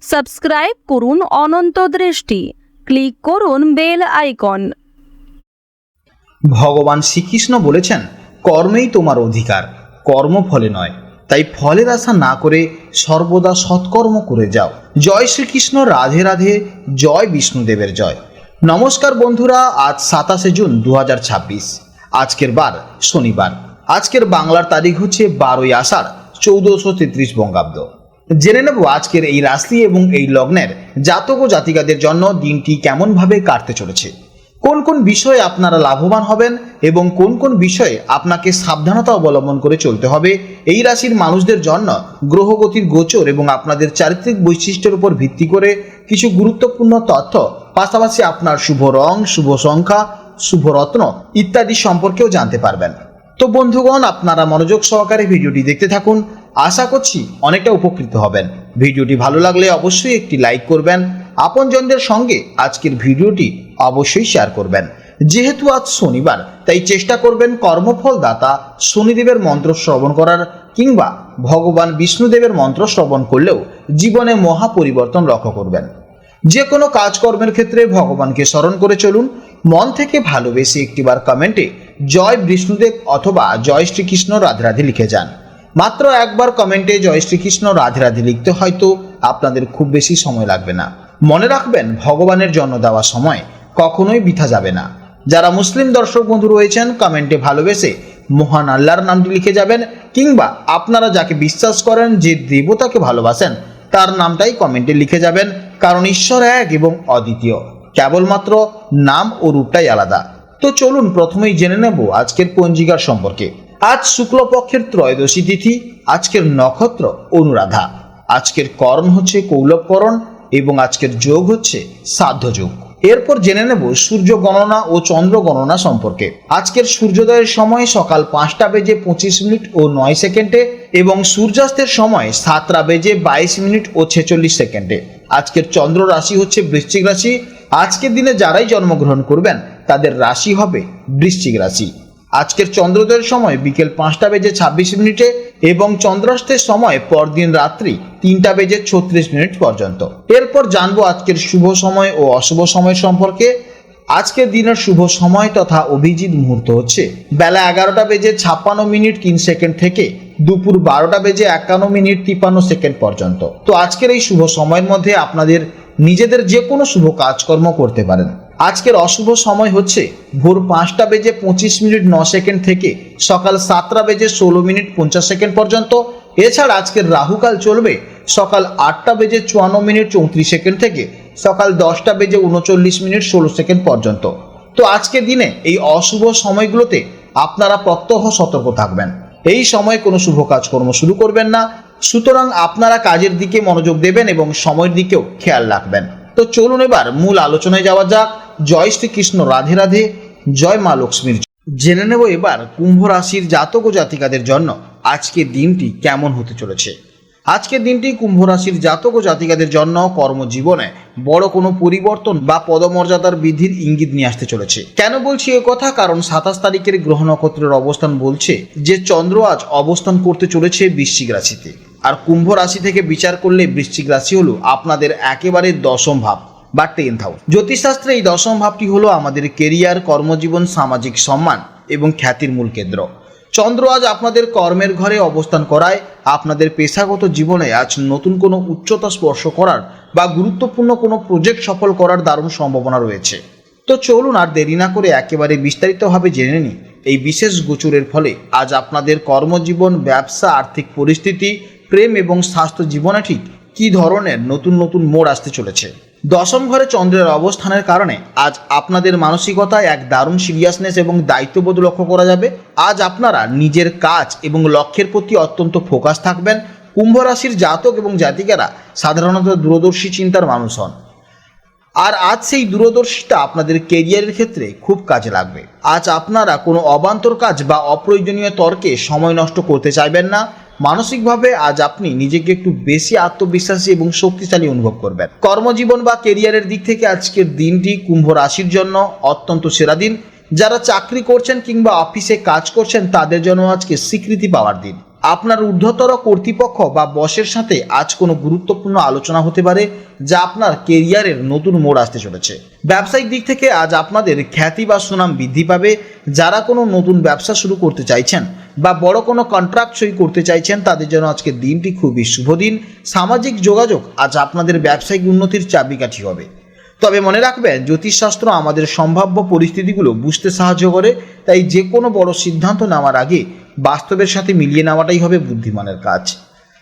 Subscribe করুন অনন্ত দৃষ্টি, click করুন বেল আইকন। ভগবান শ্রীকৃষ্ণ বলেছেন, কর্মেই তোমার অধিকার, কর্মফলে নয়। তাই ফলের আশা না করে সর্বদা সৎকর্ম করে যাও। জয় শ্রীকৃষ্ণ, রাধে রাধে, জয় বিষ্ণুদেবের জয়। নমস্কার বন্ধুরা, আজ 27 জুন 2026। আজকের বার শনিবার। আজকের বাংলার তারিখ হচ্ছে 12ই আষাঢ় 1433 বঙ্গাব্দ। জেনে নেব আজকের এই রাশি এবং এই লগ্নের জাতক ও জাতিকাদের জন্য দিনটি কেমনভাবে কাটতে চলেছে, কোন কোন বিষয়ে আপনারা লাভবান হবেন এবং কোন কোন বিষয়ে আপনাকে সাবধানতা অবলম্বন করে চলতে হবে। এই রাশির মানুষদের জন্য গ্রহগতির গোচর এবং আপনাদের চারিত্রিক বৈশিষ্ট্যের উপর ভিত্তি করে কিছু গুরুত্বপূর্ণ তথ্য, পাশাপাশি আপনার শুভ রং, শুভ সংখ্যা, শুভ রত্ন ইত্যাদি সম্পর্কেও জানতে পারবেন। তো বন্ধুগণ, আপনারা মনোযোগ সহকারে ভিডিওটি দেখতে থাকুন। আশা করছি অনেকটা উপকৃত হবেন। ভিডিওটি ভালো লাগলে অবশ্যই একটি লাইক করবেন। আপনজনদের সঙ্গে আজকের ভিডিওটি অবশ্যই শেয়ার করবেন। যেহেতু আজ শনিবার, তাই চেষ্টা করবেন কর্মফল দাতা শনিদেবের মন্ত্র শ্রবণ করার, কিংবা ভগবান বিষ্ণুদেবের মন্ত্র শ্রবণ করলেও জীবনে মহা পরিবর্তন লক্ষ্য করবেন। যে কোনো কাজকর্মের ক্ষেত্রে ভগবানকে স্মরণ করে চলুন। মন থেকে ভালোবেসে একটিবার কমেন্টে জয় বিষ্ণুদেব অথবা জয় শ্রীকৃষ্ণ রাধে রাধে লিখে যান। মাত্র একবার কমেন্টে জয় শ্রীকৃষ্ণ রাধে রাধে লিখতে হয়তো আপনাদের খুব বেশি সময় লাগবে না। মনে রাখবেন, ভগবানের জন্য দেওয়া সময় কখনোই বৃথা যাবে না। যারা মুসলিম দর্শক বন্ধু রয়েছেন, কমেন্টে ভালোবেসে মহান আল্লাহর নামটি লিখে যাবেন, কিংবা আপনারা যাকে বিশ্বাস করেন, যে দেবতাকে ভালোবাসেন, তার নামটাই কমেন্টে লিখে যাবেন। কারণ ঈশ্বর এক এবং অদ্বিতীয়, কেবলমাত্র নাম ও রূপটাই আলাদা। তো চলুন প্রথমেই জেনে নেব আজকের পঞ্জিকার সম্পর্কে। আজ শুক্লপক্ষের ত্রয়োদশী তিথি। আজকের নক্ষত্র অনুরাধা। আজকের করণ হচ্ছে কৌলবকরণ এবং আজকের যোগ হচ্ছে সাধ্য যোগ। এরপর জেনে নেব সূর্য গণনা ও চন্দ্র গণনা সম্পর্কে। আজকের সূর্যোদয়ের সময় সকাল 5টা বেজে 25 মিনিট ও 9 সেকেন্ডে এবং সূর্যাস্তের সময় 7টা বেজে 22 মিনিট ও 46 সেকেন্ডে। আজকের চন্দ্র রাশি হচ্ছে বৃশ্চিক রাশি। আজকের দিনে যারাই জন্মগ্রহণ করবেন তাদের রাশি হবে বৃশ্চিক রাশি। আজকের চন্দ্রোদয়ের সময় বিকেল 5টা বেজে 26 মিনিটে এবং চন্দ্রাস্তের সময় পরদিন রাত্রি 3টা বেজে 36 মিনিট পর্যন্ত। এরপর জানবো আজকের শুভ সময় ও অশুভ সময় সম্পর্কে। আজকের দিনের শুভ সময় তথা অভিজিৎ মুহূর্ত হচ্ছে বেলা 11টা বেজে 56 মিনিট 3 সেকেন্ড থেকে দুপুর 12টা বেজে 51 মিনিট 53 সেকেন্ড পর্যন্ত। তো আজকের এই শুভ সময়ের মধ্যে আপনাদের নিজেদের যে কোনো শুভ কাজকর্ম করতে পারেন। আজকের অশুভ সময় হচ্ছে ভোর 5টা বেজে 25 মিনিট 9 সেকেন্ড থেকে সকাল 7টা বেজে 16 মিনিট 50 সেকেন্ড পর্যন্ত। এছাড়া আজকের রাহুকাল চলবে সকাল 8টা বেজে 54 মিনিট 34 সেকেন্ড থেকে সকাল 10টা বেজে 39 মিনিট 16 সেকেন্ড পর্যন্ত। তো আজকের দিনে এই অশুভ সময়গুলোতে আপনারা প্রত্যহ সতর্ক থাকবেন। এই সময় কোনো শুভ কাজকর্ম শুরু করবেন না। সুতরাং আপনারা কাজের দিকে মনোযোগ দেবেন এবং সময়ের দিকেও খেয়াল রাখবেন। তো চলুন এবার মূল আলোচনায় যাওয়া যাক। জয় শ্রীকৃষ্ণ, রাধে রাধে, জয় মা লক্ষ্মীর। জেনে নেব এবার কুম্ভ রাশির জাতক ও জাতিকাদের জন্য আজকের দিনটি কেমন হতে চলেছে। আজকের দিনটি কুম্ভ রাশির জাতক ও জাতিকাদের জন্য কর্মজীবনে বড় কোনো পরিবর্তন বা পদমর্যাদার বৃদ্ধির ইঙ্গিত নিয়ে আসতে চলেছে। কেন বলছি এ কথা? কারণ 27 তারিখের গ্রহ নক্ষত্রের অবস্থান বলছে যে চন্দ্র আজ অবস্থান করতে চলেছে বৃশ্চিক রাশিতে। আর কুম্ভ রাশি থেকে বিচার করলে বৃশ্চিক রাশি হলো আপনাদের একেবারে দশম ভাব বা 10th হাউস। জ্যোতিষশাস্ত্রে এই দশম ভাবটি হলো আমাদের কেরিয়ার, কর্মজীবন, সামাজিক সম্মান এবং খ্যাতির মূল কেন্দ্র। চন্দ্র আজ আপনাদের কর্মের ঘরে অবস্থান করায় আপনাদের পেশাগত জীবনে আজ নতুন কোনো উচ্চতা স্পর্শ করার বা গুরুত্বপূর্ণ কোনো প্রজেক্ট সফল করার দারুণ সম্ভাবনা রয়েছে। তো চলুন আর দেরি না করে একেবারে বিস্তারিতভাবে জেনে নিই এই বিশেষ গোচরের ফলে আজ আপনাদের কর্মজীবন, ব্যবসা, আর্থিক পরিস্থিতি, প্রেম এবং স্বাস্থ্য জীবনে ঠিক কী ধরনের নতুন নতুন মোড় আসতে চলেছে। দশম ঘরে চন্দ্রের অবস্থানের কারণে আজ আপনাদের মানসিকতায় এক দারুণ সিরিয়াসনেস এবং দায়িত্ববোধ লক্ষ্য করা যাবে। আজ আপনারা নিজের কাজ এবং লক্ষ্যের প্রতি অত্যন্ত ফোকাস থাকবেন। কুম্ভ রাশির জাতক এবং জাতিকারা সাধারণত দূরদর্শী চিন্তার মানুষ হন, আর আজ সেই দূরদর্শিতা আপনাদের কেরিয়ারের ক্ষেত্রে খুব কাজে লাগবে। আজ আপনারা কোনো অবান্তর কাজ বা অপ্রয়োজনীয় তর্কে সময় নষ্ট করতে চাইবেন না। মানসিকভাবে আজ আপনি নিজেকে একটু বেশি আত্মবিশ্বাসী এবং শক্তিশালী অনুভব করবেন। কর্মজীবন বা কেরিয়ারের দিক থেকে আজকের দিনটি কুম্ভ রাশির জন্য অত্যন্ত সেরা দিন। যারা চাকরি করছেন কিংবা অফিসে কাজ করছেন তাদের জন্য আজকে স্বীকৃতি পাওয়ার দিন। আপনার ঊর্ধ্বতর কর্তৃপক্ষ বা বসের সাথে আজ কোনো গুরুত্বপূর্ণ আলোচনা হতে পারে, যা আপনার কেরিয়ারের নতুন মোড় আসতে চলেছে। ব্যবসায়িক দিক থেকে আজ আপনাদের খ্যাতি বা সুনাম বৃদ্ধি পাবে। যারা কোনো নতুন ব্যবসা শুরু করতে চাইছেন বা বড় কোনো কন্ট্রাক্ট সই করতে চাইছেন, তাদের জন্য আজকের দিনটি খুবই শুভ দিন। সামাজিক যোগাযোগ আজ আপনাদের ব্যবসায়িক উন্নতির চাবিকাঠি হবে। তবে মনে রাখবেন, জ্যোতিষশাস্ত্র আমাদের সম্ভাব্য পরিস্থিতিগুলো বুঝতে সাহায্য করে। তাই যে কোনো বড় সিদ্ধান্ত নেওয়ার আগে বাস্তবের সাথে মিলিয়ে নেওয়াটাই হবে বুদ্ধিমানের কাজ।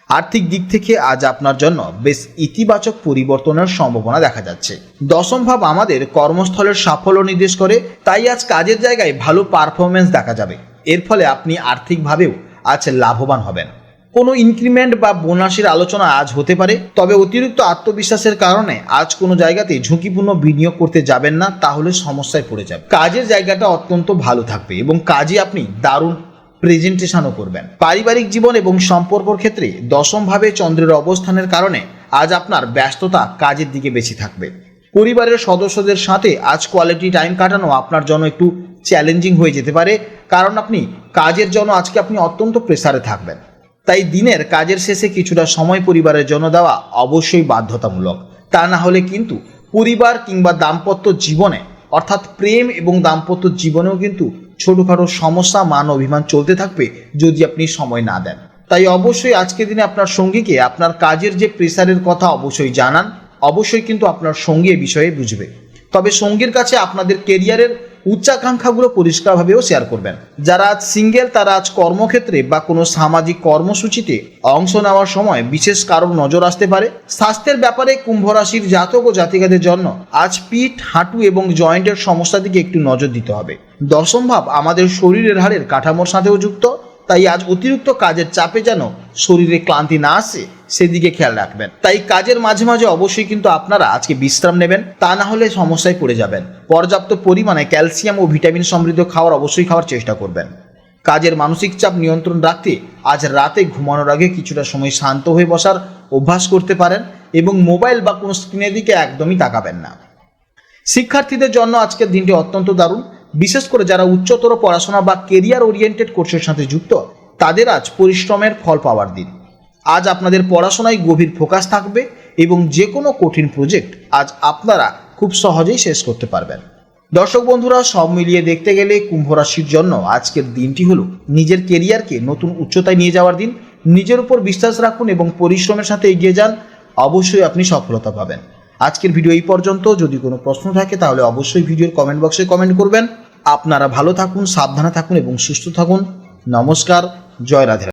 আর্থিক দিক থেকে আজ আপনার জন্য বেশ ইতিবাচক পরিবর্তনের সম্ভাবনা দেখা যাচ্ছে। দশম ভাব আমাদের কর্মস্থলের সাফল্য নির্দেশ করে, তাই আজ কাজের জায়গায় ভালো পারফরমেন্স দেখা যাবে। এর ফলে আপনি আর্থিকভাবেও আজ লাভবান হবেন। কোনো ইনক্রিমেন্ট বা বোনাসের আলোচনা আজ হতে পারে, তবে অতিরিক্ত আত্মবিশ্বাসের কারণে আজ কোনো জায়গাতে ঝুঁকিপূর্ণ বিনিয়োগ করতে যাবেন না, তাহলে সমস্যায় পড়ে যাবে। কাজের জায়গাটা অত্যন্ত ভালো থাকবে এবং কাজে আপনি দারুণ প্রেজেন্টেশনও করবেন। পারিবারিক জীবন এবং সম্পর্কর ক্ষেত্রে দশমভাবে চন্দ্রের অবস্থানের কারণে আজ আপনার ব্যস্ততা কাজের দিকে বেশি থাকবে। পরিবারের সদস্যদের সাথে আজ কোয়ালিটি টাইম কাটানো আপনার জন্য একটু চ্যালেঞ্জিং হয়ে যেতে পারে, কারণ আপনি কাজের জন্য আজকে আপনি অত্যন্ত প্রেসারে থাকবেন। তাই দিনের কাজের শেষে কিছুটা সময় পরিবারের জন্য দেওয়া অবশ্যই বাধ্যতামূলক। তা না হলে কিন্তু পরিবার কিংবা দাম্পত্য জীবনে, অর্থাৎ প্রেম এবং দাম্পত্য জীবনেও কিন্তু ছোটোখাটো সমস্যা, মান অভিমান চলতে থাকবে যদি আপনি সময় না দেন। তাই অবশ্যই আজকের দিনে আপনার সঙ্গীকে আপনার কাজের যে প্রেসারের কথা অবশ্যই জানান। অবশ্যই কিন্তু আপনার সঙ্গী এ বিষয়ে বুঝবে। তবে সঙ্গীর কাছে আপনাদের কেরিয়ারের উচ্চাকাঙ্ক্ষাগুলো পরিষ্কারভাবেও শেয়ার করবেন। যারা আজ সিঙ্গেল, তারা আজ কর্মক্ষেত্রে বা কোনো সামাজিক কর্মসূচিতে অংশ নেওয়ার সময় বিশেষ কারোর নজর আসতে পারে। স্বাস্থ্যের ব্যাপারে কুম্ভ রাশির জাতক ও জাতিকাদের জন্য আজ পিঠ, হাঁটু এবং জয়েন্টের সমস্যা দিকে একটু নজর দিতে হবে। দশম ভাব আমাদের শরীরের হাড়ের কাঠামোর সাথেও যুক্ত, তাই আজ অতিরিক্ত কাজের চাপে যেন শরীরে ক্লান্তি না আসে সেদিকে খেয়াল রাখবেন। তাই কাজের মাঝে মাঝে অবশ্যই কিন্তু আপনারা আজকে বিশ্রাম নেবেন, তা না হলে সমস্যায় পড়ে যাবেন। পর্যাপ্ত পরিমাণে ক্যালসিয়াম ও ভিটামিন সমৃদ্ধ খাবার অবশ্যই খাওয়ার চেষ্টা করবেন। কাজের মানসিক চাপ নিয়ন্ত্রণ রাখতে আজ রাতে ঘুমানোর আগে কিছুটা সময় শান্ত হয়ে বসার অভ্যাস করতে পারেন এবং মোবাইল বা কোনো স্ক্রিনের দিকে একদমই তাকাবেন না। শিক্ষার্থীদের জন্য আজকের দিনটি অত্যন্ত দারুণ। বিশেষ করে যারা উচ্চতর পড়াশোনা বা কেরিয়ার ওরিয়েন্টেড কোর্সের সাথে যুক্ত, তাদের আজ পরিশ্রমের ফল পাওয়ার দিন। আজ আপনাদের পড়াশোনায় গভীর ফোকাস থাকবে এবং যে কোনো কঠিন প্রজেক্ট আজ আপনারা খুব সহজেই শেষ করতে পারবেন। দর্শক বন্ধুরা, সব মিলিয়ে দেখতে গেলে কুম্ভ রাশির জন্য আজকের দিনটি হলো নিজের কেরিয়ারকে নতুন উচ্চতায় নিয়ে যাওয়ার দিন। নিজের উপর বিশ্বাস রাখুন এবং পরিশ্রমের সাথে এগিয়ে যান, অবশ্যই আপনি সফলতা পাবেন। আজকের ভিডিও এই পর্যন্ত। যদি কোনো প্রশ্ন থাকে তাহলে অবশ্যই ভিডিওর কমেন্ট বক্সে কমেন্ট করবেন। আপনারা ভালো থাকুন, সাবধানে থাকুন এবং সুস্থ থাকুন। নমস্কার, জয় রাধে।